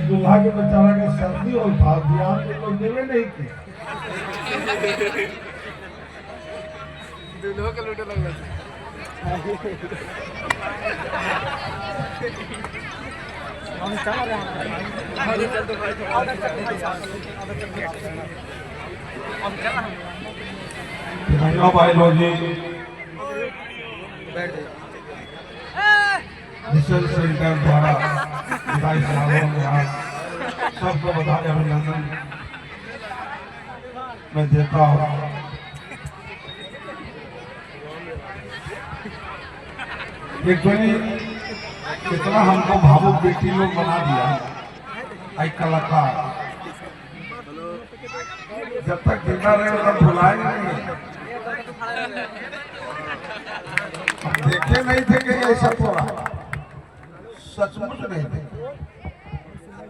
दूल्हा के बेचारा के सर्दी और भाग दिया तो देवे नहीं की दूल्हों के लूटे लग गए बायोलॉजी रिसर्च सेंटर द्वारा विदाई समारोह में आज सबको बधाई अभिनंदन मैं देता हूँ। एक्चुअली कितना हमको भावुक बेटी लोग बना दिया आई कलाकार, जब तक जिंदा रहे तब भुलाएंगे नहीं। हम देखे नहीं थे कि ऐसा हो रहा, सचमुच नहीं थे।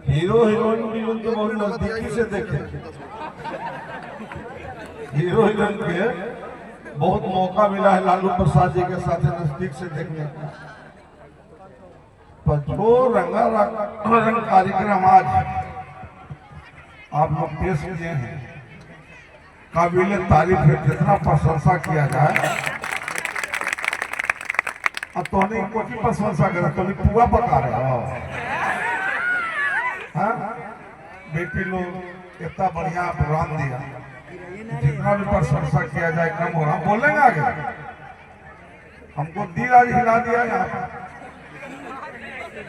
हीरो हीरोइन विलन तो बहुत नजदीकी से देखे, हीरो हीरोइन के बहुत मौका मिला है लालू प्रसाद जी के साथ नजदीक से देखने का। पर जो रंगारंग कार्यक्रम आज आप लोग पेश किए हैं काबिल तारीफ है, जितना प्रशंसा किया जाए। अब तो नहीं कोई प्रशंसा करे तो पुआ पका रहे हो। हाँ? बेटी लोग इतना बढ़िया प्रोग्राम दिया, जितना भी प्रशंसा किया जाए कम हो रहा। बोलेंगे आगे, हमको दिल आज हिला दिया यहाँ पर,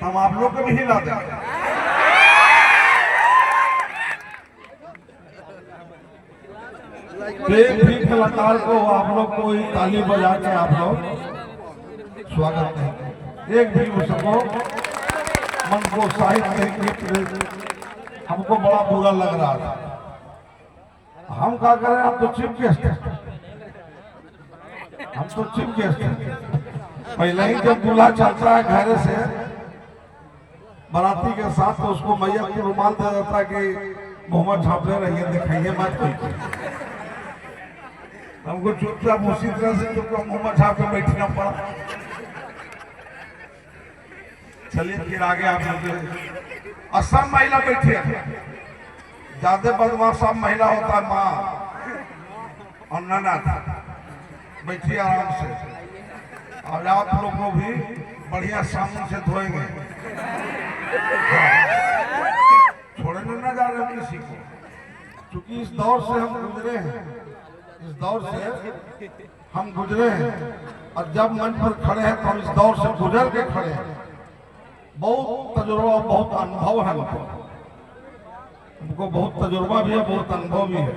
हम आप लोग को भी हिला देंगे। एक भी कलाकार को आप लोग कोई ताली बजा के आप लोग स्वागत नहीं, एक भी उसको मन को उत्साहित नहीं। हमको बड़ा बुरा लग रहा था। हम क्या करें, हम तो चीफ गेस्ट हैं, हम तो चीफ गेस्ट हैं। पहले ही जब दूल्हा चलता है घर से बाराती के साथ तो उसको मैया की रुमाल दे देता कि मोहम्मद झापले रहिए, दिखाइए मत कोई। हमको चुपचाप उसी तरह से चुपचाप मोहम्मद झाप के बैठना पड़ा। चलिए फिर आगे आप लोग असम महिला बैठी है, ज्यादा बदमाश सब महिला होता है, माँ और ननद बैठी आराम से। और आप लोग को भी बढ़िया साबुन से धोएंगे, छोड़ने न जा रहे किसी को, क्योंकि इस दौर से हम गुजरे हैं, इस दौर से हम गुजरे हैं। और जब मंच पर खड़े हैं तो हम इस दौर से गुजर के खड़े हैं। बहुत तजुर्बा, बहुत अनुभव है हमको बहुत तजुर्बा भी है, बहुत अनुभव भी है।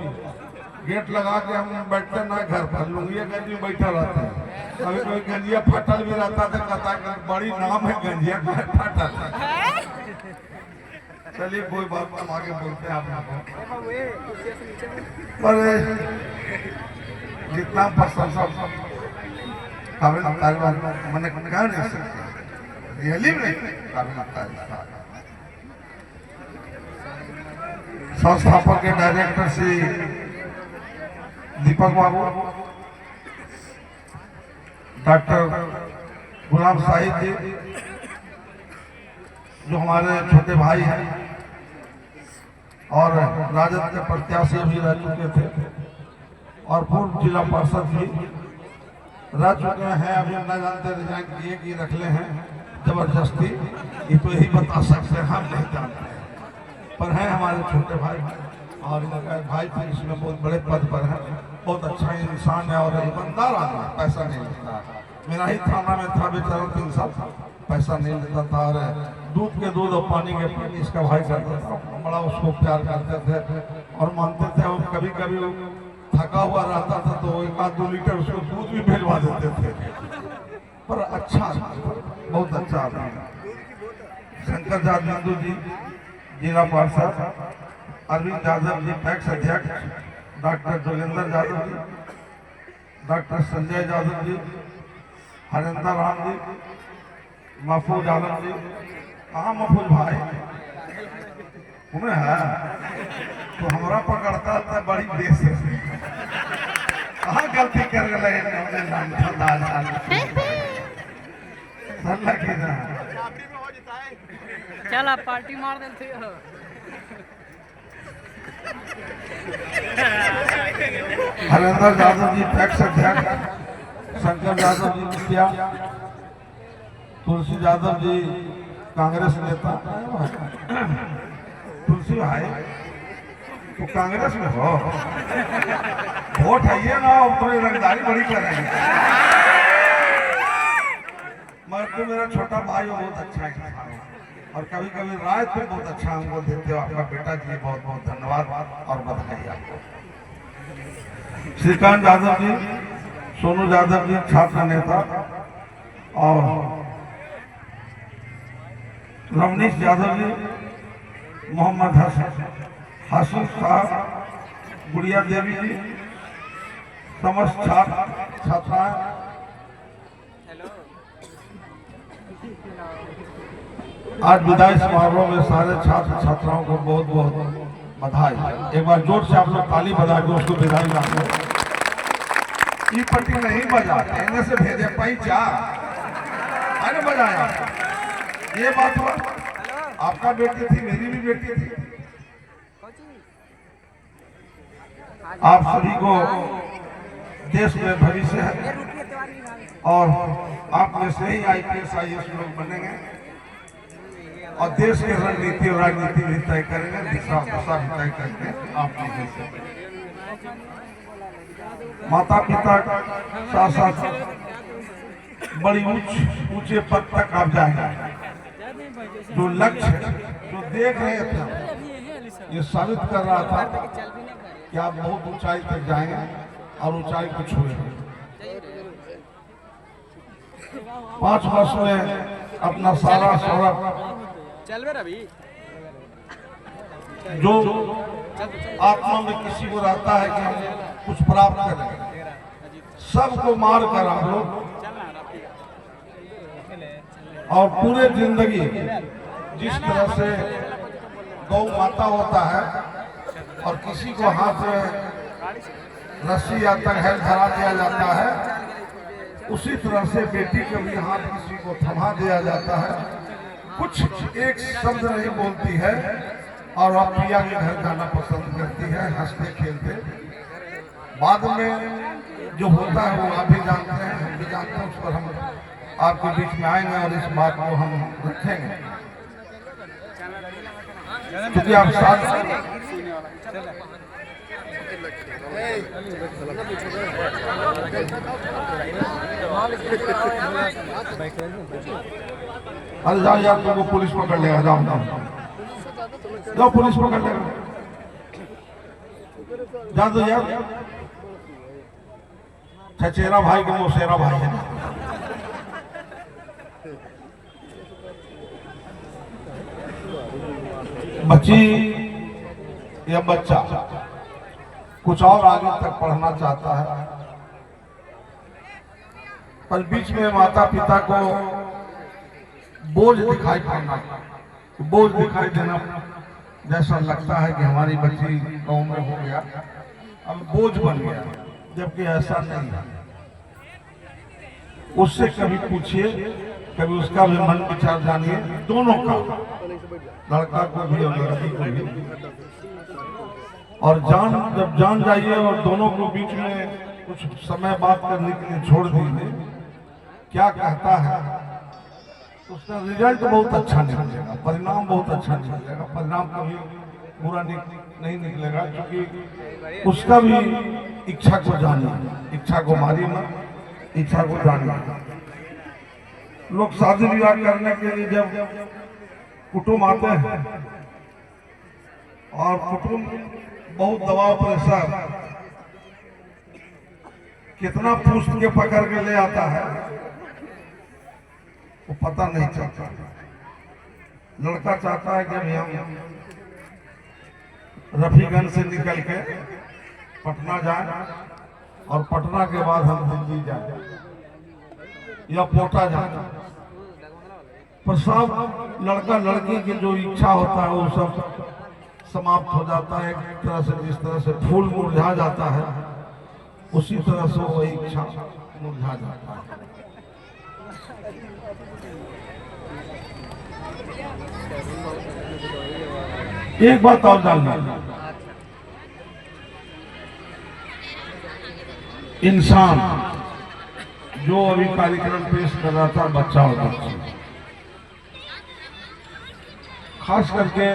गेट लगा के हम बैठते ना घर पर, लुंगिया गंजी बैठा रहता है। कभी कभी गंजिया फटल भी रहता था, कहता बड़ी नाम है गंजिया का फटल। चलिए कोई बात, हम आगे बोलते हैं आप लोग। पर जितना प्रशंसा काबिल मैंने कहा नहीं सकता, रियली में काबिल संस्थापक के डायरेक्टर श्री दीपक बाबू, डॉक्टर गुलाम साहिब जी जो हमारे छोटे भाई हैं और राजद के प्रत्याशी भी रह चुके थे, और पूर्व जिला पार्षद भी रह चुके हैं, अभी न जानते रिजाइन किए कि रखले हैं जबरदस्ती, ये तो यही बता सकते हैं, हम नहीं जानते, पर हैं हमारे छोटे भाई। और इनका भाई फिर इसमें बहुत बड़े पद पर है, बहुत अच्छा इंसान है और ईमानदार आदमी, पैसा नहीं लेता। मेरा ही थाना में था बेचारा 3 साल, पैसा नहीं लेता था, और दूध के दूध और पानी के पानी इसका भाई करता था। बड़ा उसको प्यार करते थे और मानते थे। और कभी कभी थका हुआ रहता था तो 1-2 लीटर उसको दूध भी भिजवा देते थे। पर अच्छा, बहुत अच्छा आदमी। शंकर यादव जी जिला पार्षद, अरविंद यादव जी पैक्स अध्यक्ष, डॉक्टर जोगेंद्र यादव जी, डॉक्टर संजय यादव जी, हरेंद्र राम जी, महफूज आलम जी। कहाँ महफूज भाई उन्हें है तो हमारा पकड़ता था बड़ी देश है। कहाँ गलती कर गए चल आप पार्टी मार देते हो। हरेंद्र यादव जी पैक्स अध्यक्ष, शंकर यादव जी मुखिया, तुलसी यादव जी कांग्रेस नेता। तुलसी भाई तो कांग्रेस में हो, वोट है ये ना, थोड़ी रंगदारी बड़ी करेंगे। मगर तो मेरा छोटा भाई हो, बहुत अच्छा है और कभी कभी राय तो बहुत अच्छा हमको देते हो। आपका बेटा जी बहुत बहुत धन्यवाद और बधाई आपको। श्रीकांत यादव जी, सोनू यादव जी छात्र नेता और रमनीश यादव जी, मोहम्मद हाशिम साहब, गुड़िया देवी जी, समस्त छात्र छात्राएं, आज विदाई समारोह में सारे छात्र छात्राओं को बहुत बहुत बधाई। एक बार जोर से आप लोग ताली बजा के उसको विदाई मांगो। ई पट्टी नहीं बजा, कहने से भेजे पैसा अरे बजाया। ये बात हुआ, आपका बेटी थी, मेरी भी बेटी थी। आप सभी को देश में भविष्य है और आप में से ही IPS IAS लोग बनेंगे और देश के रणनीति और राजनीति भी तय करेंगे, दिशा दशा भी तय करेंगे। आप माता पिता साथ साथ बड़ी ऊंचे पद तक आप जाएंगे। जो लक्ष्य जो देख रहे थे, ये साबित कर रहा था कि आप बहुत ऊंचाई तक जाएंगे और ऊंचाई को छूएंगे। 5 वर्ष में अपना सारा सौरभ जो आत्मा में किसी को रहता है कि हम कुछ प्राप्त करें, सबको मार कर हम लोग और पूरे जिंदगी जिस तरह से गौ माता होता है और किसी को हाथ में रस्सी या तंगहल धरा दिया जाता है, उसी तरह से बेटी के भी हाथ किसी को थमा दिया जाता है। कुछ एक शब्द नहीं बोलती है और आप पिया के घर जाना पसंद करती है, हंसते खेलते। बाद में जो होता है वो आप भी जानते हैं, हम भी जानते हैं। उस पर हम आपके बीच में आएंगे और इस बात को हम रखेंगे, क्योंकि आप साथ अरे जाओ यार, तुमको पुलिस पकड़ लेगा। जाओ जाओ जाओ, पुलिस पकड़ लेगा। जा दो यार, चचेरा भाई के मौसेरा भाई है। बच्ची या बच्चा कुछ और आगे तक पढ़ना चाहता है, पर बीच में माता पिता को बोझ दिखाई पड़ना, बोझ दिखाई देना, जैसा लगता है कि हमारी बच्ची गाँव में हो गया, अब बोझ बन गया, जबकि ऐसा नहीं है। उससे कभी पूछिए, कभी उसका भी मन विचार जानिए, दोनों का, लड़का को भी और लड़की को भी। और जब जान जाइए और दोनों को बीच में कुछ समय बात करने के लिए छोड़ दीजिए, क्या कहता है, उसका रिजल्ट बहुत अच्छा निकलेगा, परिणाम बहुत अच्छा निकलेगा। परिणाम कभी बुरा नहीं निकलेगा, क्योंकि उसका भी इच्छा को जानिए, इच्छा को मारिए मत, इच्छा को जानिए। लोग शादी विवाह करने के लिए जब कुटुंब आते हैं और कुटुंब बहुत दबाव प्रेशर कितना पूछ के पकड़ के ले आता है वो पता नहीं चलता। लड़का चाहता है कि अभी हम रफीगंज से निकल के पटना जाए और पटना के बाद हम दिल्ली जाए या कोटा जाए, पर सब लड़का लड़की की जो इच्छा होता है वो सब समाप्त हो जाता है। एक तरह से जिस तरह से फूल मुरझा जाता है, उसी तरह से वही इच्छा मुरझा जाता है। एक बात और जानना, इंसान जो अभी कार्यक्रम पेश कर रहा था, बच्चा और बच्ची, खास करके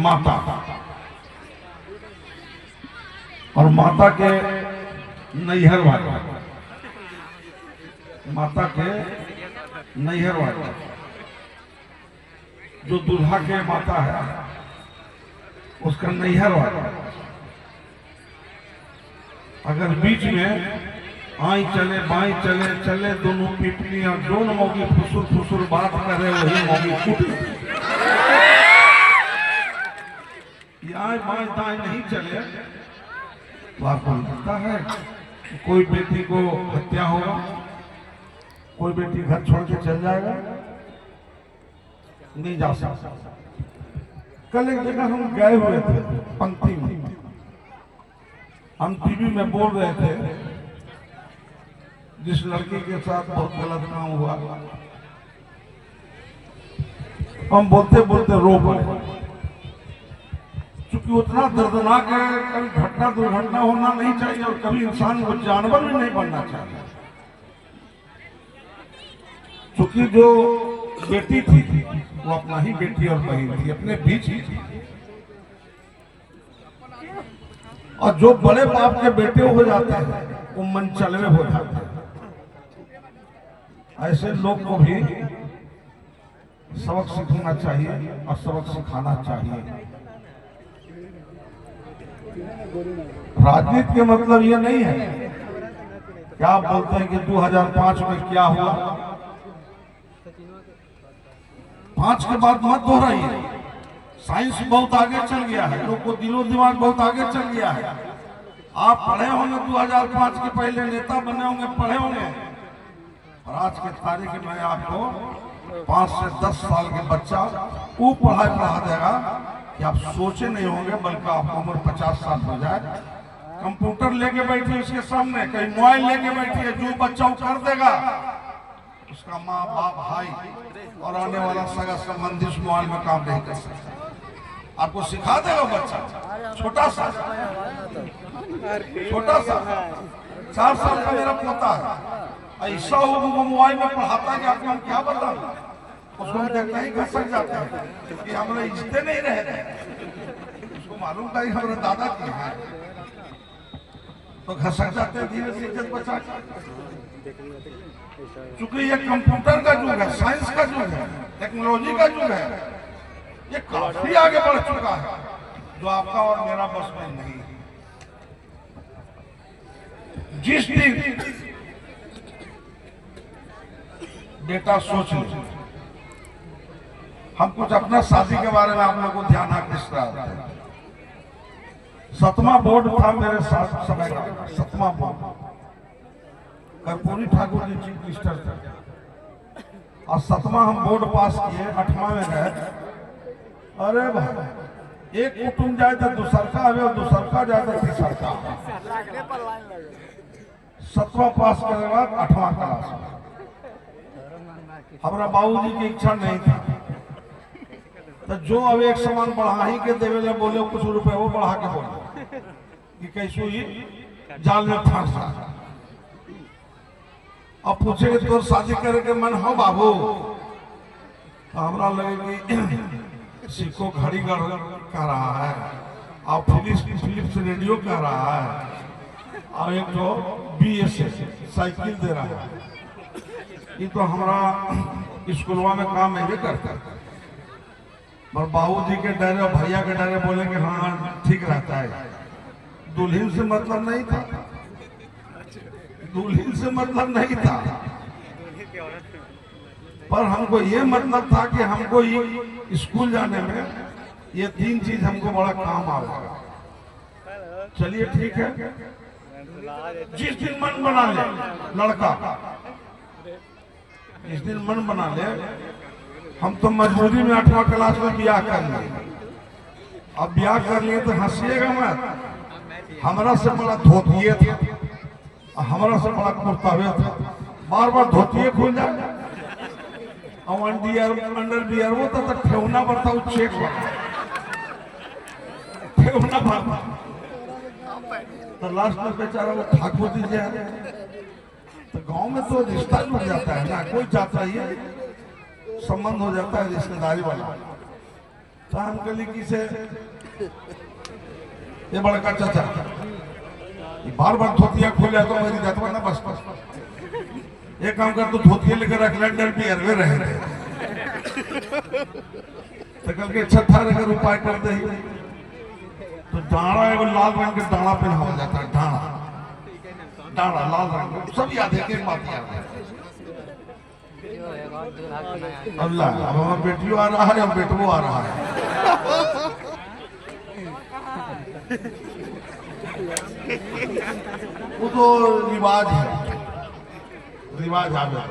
माता और माता के नैहर वाले, माता के नैहर वाले, जो दूल्हा के माता है उसका नैहर वाला, अगर बीच में आई चले बाई चले चले दोनों पिपली और दोनों मौकी फुसुर फुसुर बात करे, वही मौकी फूट, आए बाएं दाएं नहीं चले तो आपको लगता है कि कोई बेटी को हत्या होगा, कोई बेटी घर छोड़ के चल जाएगा, नहीं जा सकता। कल एक जगह हम गए हुए थे पंक्ति में, हम टीवी में बोल रहे थे, जिस लड़की के साथ बहुत गलत काम हुआ, हम बोलते बोलते रो पड़े, क्योंकि उतना दर्दनाक है, कभी घटना दुर्घटना होना नहीं चाहिए और कभी इंसान को जानवर भी नहीं बनना चाहिए। क्योंकि जो बेटी थी वो अपना ही बेटी और बहन थी, अपने बीच ही थी, और जो बड़े बाप के बेटे हो जाते हैं वो मनचलवे हो जाते हैं। ऐसे लोग को भी सबक सीखना चाहिए और सबक सिखाना चाहिए। राजनीति के मतलब ये नहीं है कि आप बोलते हैं कि 2005 में क्या हुआ, 5 के बाद मत दोहराइए। साइंस बहुत आगे चल गया है, लोग को दिलो दिमाग बहुत आगे चल गया है। आप पढ़े होंगे 2005 के पहले, नेता बने होंगे, पढ़े होंगे, और आज के तारीख में आपको 5 से 10 साल के बच्चा वो पढ़ा देगा कि आप सोचे नहीं होंगे, बल्कि आपको उम्र 50 साल हो जाए, कंप्यूटर लेके बैठिए उसके सामने, कहीं मोबाइल लेके बैठिए, जो बच्चा कर देगा उसका माँ बाप भाई और आने वाला सगा संबंधी उस मोबाइल में काम नहीं कर सकता। आपको सिखा देगा बच्चा, छोटा सा 4 साल का मेरा पोता है, ऐसा हो वो मोबाइल में पढ़ाता है कि आपको हम क्या बता, उसको हम देखते ही घसक जाते हैं कि हमारे इज्जतें नहीं रहते। उसको मालूम था कि हमारे दादा की है, तो घसक जाते हैं, धीरे से इज्जत बचा के। चूंकि ये कंप्यूटर का युग है, साइंस का युग है, टेक्नोलॉजी का युग है, ये काफी आगे बढ़ चुका है, जो आपका और मेरा बस में नहीं है। जिस दिन बेटा सोच ले, हम कुछ अपना शादी के बारे में आप लोगों को ध्यान आकृष्ट रहा है। 7वां बोर्ड था मेरे साथ समय का, 7वां board, Karpoori Thakur ji chief minister थे, और 7वां हम बोर्ड पास किए, 8वां में गए। अरे भाई, एक कुटुंब जाए तो दूसरका आवे और दूसरका जाए तो तीसरका। 7वां पास करने के बाद 8वां क्लास में हमारा बाबूजी की इच्छा नहीं था, तो जो अब एक सामान बढ़ा ही के देवे बोले, कुछ रुपए वो बढ़ा के बोले कि कैसो ही जाल में फंसा। अब पूछे तो शादी करे के मन हो बाबू, तो हमारा लगे कि सिक्को घड़ी कर रहा है, और फिलिप्स रेडियो कर रहा है, और एक तो BS साइकिल दे रहा है। ये तो हमारा स्कूलवा में काम नहीं करता, पर बाबूजी के डरे और भैया के डरे बोले कि हाँ ठीक रहता है। दुल्हन से मतलब नहीं था, दुल्हन से मतलब नहीं था, पर हमको ये मतलब था कि हमको ये स्कूल जाने में ये 3 चीज हमको बड़ा काम आएगा। चलिए ठीक है, जिस दिन मन बना ले लड़का, जिस दिन मन बना ले, हम तो मजबूरी में 8वां क्लास में ब्याह कर लिए। अब ब्याह कर लिए तो हंसिएगा मत, हमारा से बड़ा धोतिए था, हमारा से बड़ा कुर्तावे था, बार बार धोतिए खुल जाए, अंडर बियर वो तो ठेवना पड़ता वो चेक ठेवना पड़ता। तो लास्ट में बेचारा वो ठाकुर जी जी तो गांव में तो रिश्ता जुड़ जाता है ना, कोई जाता ही है, संबंध हो जाता है रिश्तेदारी वाला। तो हम कली की से ये बड़का चाचा बार बार धोतिया खोले तो मेरी जाता ना बस एक काम कर, तो धोतिया लेकर रख लंडन बियर में रहे तो कल के छठा अगर उपाय कर दे तो डाड़ा एगो लाल रंग के डाड़ा पहनावा जाता है, डाड़ा डाड़ा लाल रंग सब याद है, एक बात याद है। अल्लाह अब हमारा बेटियों आ रहा है और बेटवो आ रहा है। वो तो रिवाज है, रिवाज आ गया।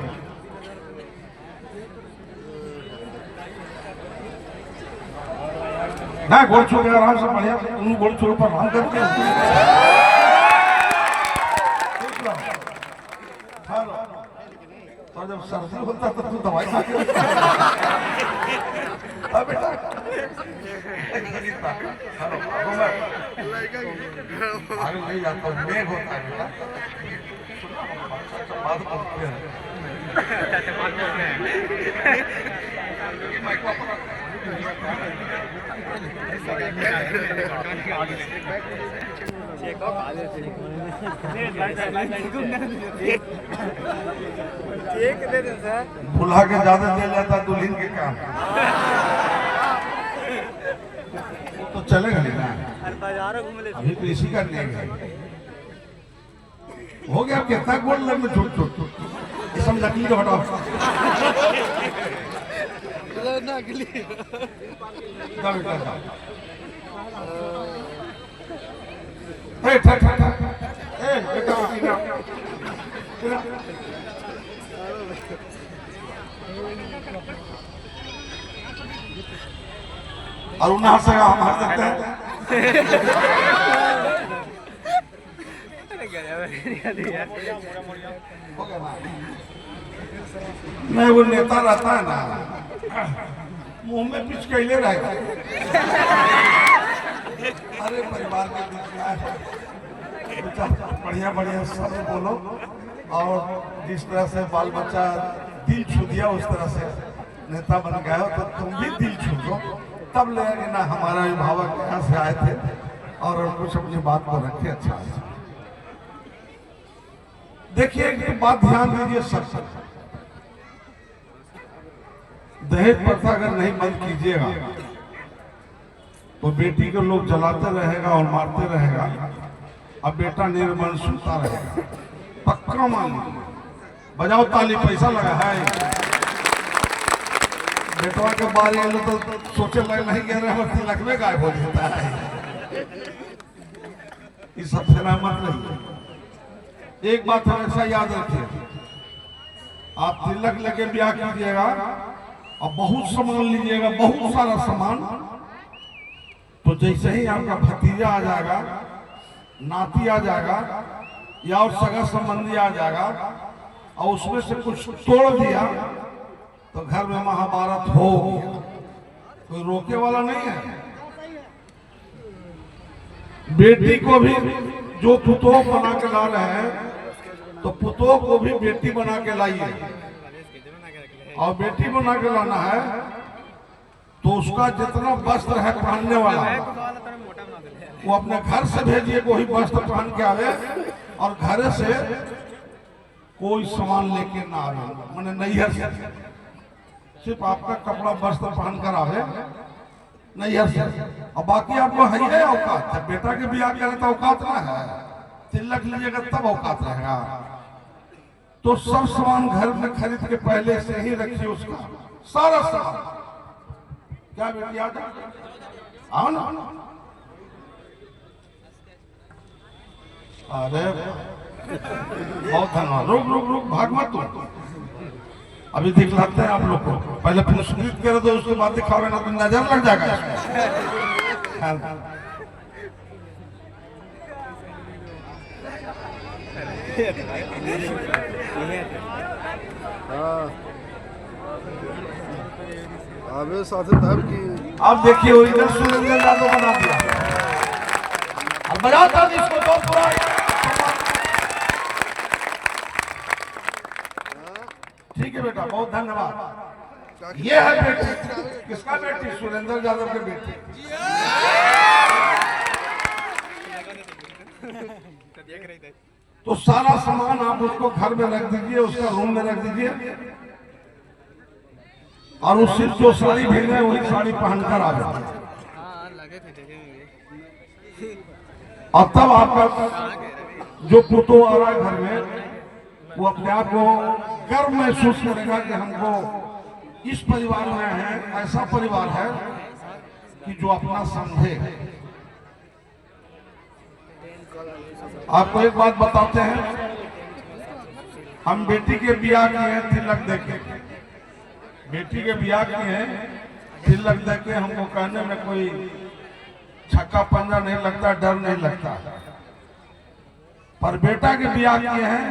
ना गोल छोड़ आराम से बढ़िया उन गोल छोड़ पर आराम करके और जब सर्दी होता तो तू दवाई खा के बेटा आगे ले जाता हूँ, मेघ होता है बेटा बात करते हैं। बुला के ज्यादा दे जाता दुल्हन के काम तो चलेगा नहीं ना, अभी तो इसी का नहीं है। हो गया कितना गोल लग में छूट छूट ये सब नकली का हटाओ नकली और उन्हें हंस हम हंस सकते हैं। नहीं वो नेता रहता है ना मुंह में पिचकैले रहेगा। अरे परिवार के बीच में बढ़िया बढ़िया सब बोलो और जिस तरह से बाल बच्चा दिल छू दिया उस तरह से नेता बन गए हो तो तुम भी दिल छू दो, तब लेंगे ना। हमारा अभिभावक यहाँ से आए थे और कुछ अपनी बात को रखे। अच्छा देखिए एक बात ध्यान दीजिए, सब दहेज प्रथा अगर नहीं बंद कीजिएगा तो बेटी को लोग जलाते रहेगा और मारते रहेगा, अब बेटा निर्बल सुनता रहेगा। पक्का मान बजाओ ताली, पैसा लगा है बेटवा के बारे में तो सोचे लग नहीं कह रहे तिलक में गायब हो जाता है। ये सबसे मत नहीं। एक बात हमेशा याद रखिए, आप तिलक लेके ब्याह कीजिएगा और बहुत सामान लीजिएगा, बहुत सारा सामान, तो जैसे ही आपका भतीजा आ जाएगा, नाती आ जाएगा या और सगा संबंधी आ जाएगा और उसमें से कुछ तोड़ दिया तो घर में महाभारत हो गया, कोई रोके वाला नहीं है। बेटी को भी जो पुतोह बना के ला रहे हैं तो पुतोह को भी बेटी बना के लाइए, और बेटी बना के लाना है तो उसका जितना वस्त्र है पहनने वाला वो अपने घर से भेजिए, कोई वस्त्र पहन के आवे और घर से कोई सामान लेके ना आवे, मैंने नैहर से सिर्फ आपका कपड़ा वस्त्र पहन कर आवे नैहर से, और बाकी आपको है ही औकात। जब बेटा के ब्याह करे तो औकात ना है, तिलक लीजिएगा तब औकात रहेगा। तो सब सामान घर में खरीद के पहले से ही रखिए, उसका सारा सामान। क्या बेटी आ जाओ, आओ ना। अरे बहुत धन्यवाद। रुक रुक रुक, भाग मत तुम, अभी दिखलाते हैं आप लोग को। पहले पुरस्कृत करे तो उसके बाद दिखावे ना तो नजर लग जाएगा। हाँ हमें साथे तब की अब देखिए वो इधर सुरेंद्र यादव बना दिया। अब बजाता इसको तो पूरा। ठीक है बेटा, बहुत धन्यवाद। ये है बेटी, किसका बेटी? सुरेंद्र यादव के बेटी। तो सारा सामान आप उसको घर में रख दीजिए, उसका रूम में रख दीजिए, और उससे जो साड़ी भेजे वही साड़ी पहनकर आ जाए। और तब आपका जो पुतो आ रहा है घर में, वो अपने आप को गर्व महसूस करेगा कि हमको इस परिवार में है, ऐसा परिवार है कि जो अपना समझे। आपको एक बात बताते हैं, हम बेटी के ब्याह किए हैं तिलक देके, बेटी के ब्याह किए हैं तिलक देके। हमको कहने में कोई छक्का पंजा नहीं लगता, डर नहीं लगता। पर बेटा के ब्याह किए हैं,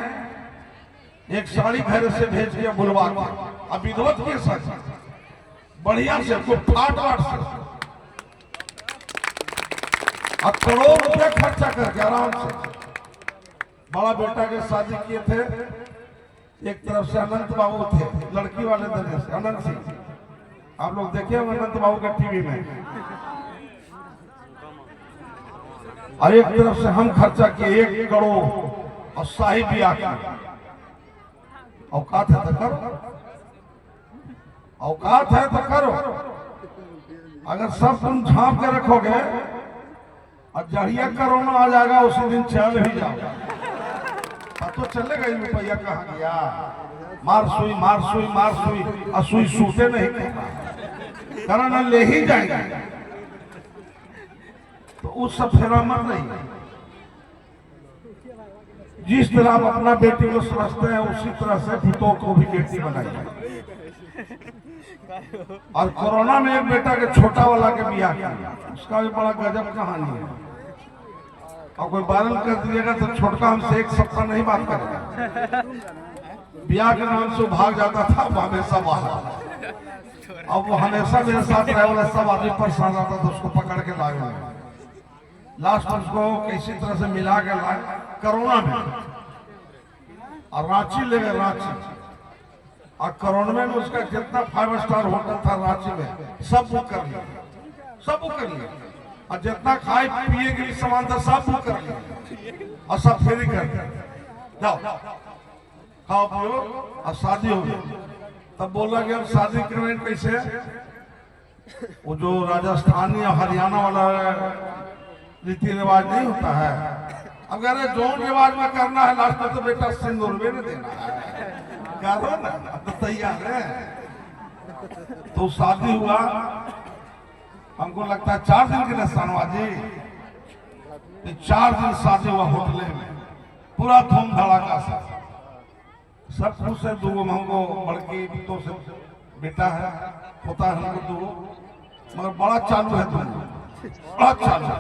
एक साड़ी घर से भेज के बुलवा के, अब विधवत के साथ बढ़िया से को फाट से अब करोड़ रुपया खर्चा करके आराम से बड़ा बेटा के शादी किए थे। एक तरफ से अनंत बाबू थे, लड़की वाले दल से अनंत सिंह, आप लोग देखे होंगे अनंत बाबू के टीवी में। और एक तरफ से हम खर्चा किए 1 करोड़ और शाही ब्याह किया। औकात है तो करो, औकात है तो करो। अगर सब तुम झांप के रखोगे और जहिया कोरोना आ जाएगा उसी दिन चल ही जाओगे। तो चलेगा ही रुपया कहाँ गया? मार सुई मार सुई मार सुई, और सुई सूते नहीं करना ले ही जाएगा। तो उस सब फेरा मत नहीं। जिस तरह आप अपना बेटी को समझते हैं उसी तरह से पुतों को भी बेटी बनाइए। और कोरोना में एक बेटा के छोटा वाला के ब्याह किया, उसका भी बड़ा गजब कहानी है। और कोई वायरल कर दीजिएगा तो छोटका हमसे 1 सप्ताह नहीं बात करेगा। ब्याह के नाम से भाग जाता था, हमेशा बाहर। अब वो हमेशा मेरे साथ रहे वाला सब आदमी परेशान आता था, उसको पकड़ के लाए। लास्ट में उसको किसी तरह से मिला के लाए कोरोना में, और रांची ले गए रांची। और कोरोना में उसका जितना 5 स्टार होटल था रांची में सब बुक कर लिया, सब बुक कर लिया। और जितना खाए पिए के लिए सामान था सब बुक कर लिया, और सब फ्री कर दिया। जाओ खाओ पियो, और शादी हो गई। तब बोला कि अब शादी करें कैसे? वो जो राजस्थानी और हरियाणा वाला रीति रिवाज नहीं होता है, अगर जोन रिवाज में करना है लास्ट में तो बेटा सिंदूर भी नहीं देना है, करो ना, तो तैयार है। तो शादी हुआ, हमको लगता है 4 दिन के नशानबाजी, 4 दिन शादी हुआ होटल में, पूरा धूम धड़ाका सा। सब खुश है। 2 हमको बड़की तो से बेटा है, पोता है हमको 2, मगर बड़ा चालू है, 2 बड़ा चालू है।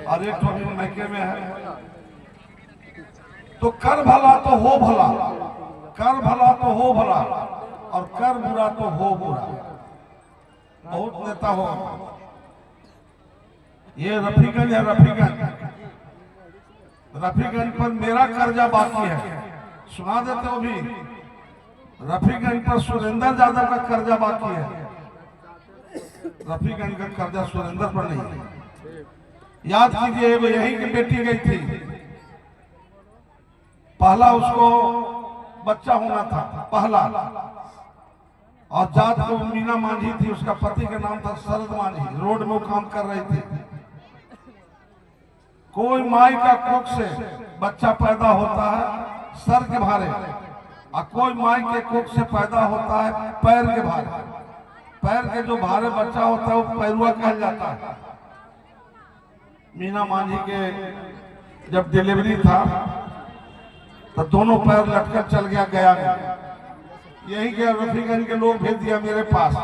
और एक तो अभी मैके में है। तो कर भला तो हो भला, कर भला तो हो भला, और कर बुरा तो हो बुरा। बहुत नेता हो। ये रफीगंज है, रफीगंज, रफीगंज पर मेरा कर्जा बाकी है, सुना देते हो भी। रफीगंज पर सुरेंद्र यादव का कर्जा बाकी है, रफीगंज का कर्जा सुरेंद्र पर नहीं है। याद कीजिए, वो यहीं की बेटी गई थी, पहला उसको बच्चा होना था, पहला। और जात को मीना मांझी थी, उसका पति का नाम था शरद मांझी, रोड में वो काम कर रही थी। कोई माई का कोख से बच्चा पैदा होता है सर के भारे, और कोई माई के कोख से पैदा होता है पैर के भारे। पैर के जो भारे बच्चा होता है वो पैरुआ कहा जाता है। मीना मांझी के जब डिलीवरी था तो दोनों पैर लटकर चल गया में। यही के रफीगंज के लोग भेज दिया मेरे पास,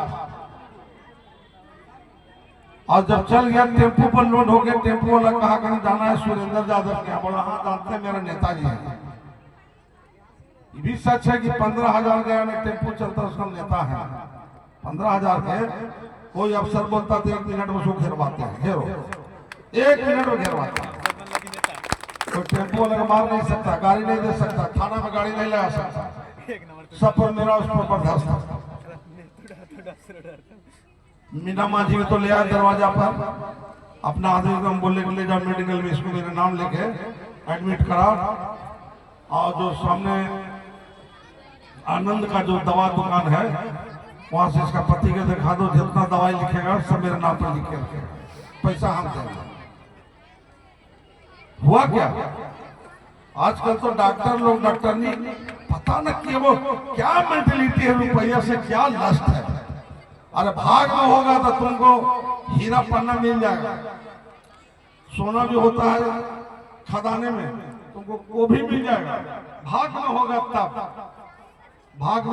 और जब चल गया टेम्पो पर लोड हो गया, टेम्पो वाला कहा कहीं जाना है सुरेंद्र यादव के। बोला हाँ जानते हैं, मेरा नेताजी है। ये भी सच है कि 15,000 गया में टेम्पो चलता उसका नेता है। 15,000 के कोई अफसर बोलता तो 1 मिनट में उसको घेरवाते हैं, घेरो 1 मिनट में घेरवाते हैं। कोई टेम्पो वाला मार नहीं सकता, गाड़ी नहीं दे सकता, थाना में गाड़ी नहीं लगा सकता, सब पर मेरा उस पर बर्दाश्त था। मीना मांझी में तो ले आया दरवाजा पर, अपना आदमी को हम बोले ले जाओ मेडिकल में, इसको मेरा नाम लेके एडमिट करा, और जो सामने आनंद का जो दवा दुकान है वहां से इसका पति के दिखा दो, जितना दवाई लिखेगा सब मेरे नाम पर लिखे रखे, पैसा हम देंगे। हुआ क्या, आजकल तो डॉक्टर लोग डॉक्टरनी पता न कि वो क्या मेंटेलिटी है, रुपया से क्या लस्ट है। अरे भाग में होगा तो तुमको हीरा पन्ना मिल जाएगा, सोना भी होता है खदाने में, तुमको वो भी मिल जाएगा। भाग में होगा तब, भाग में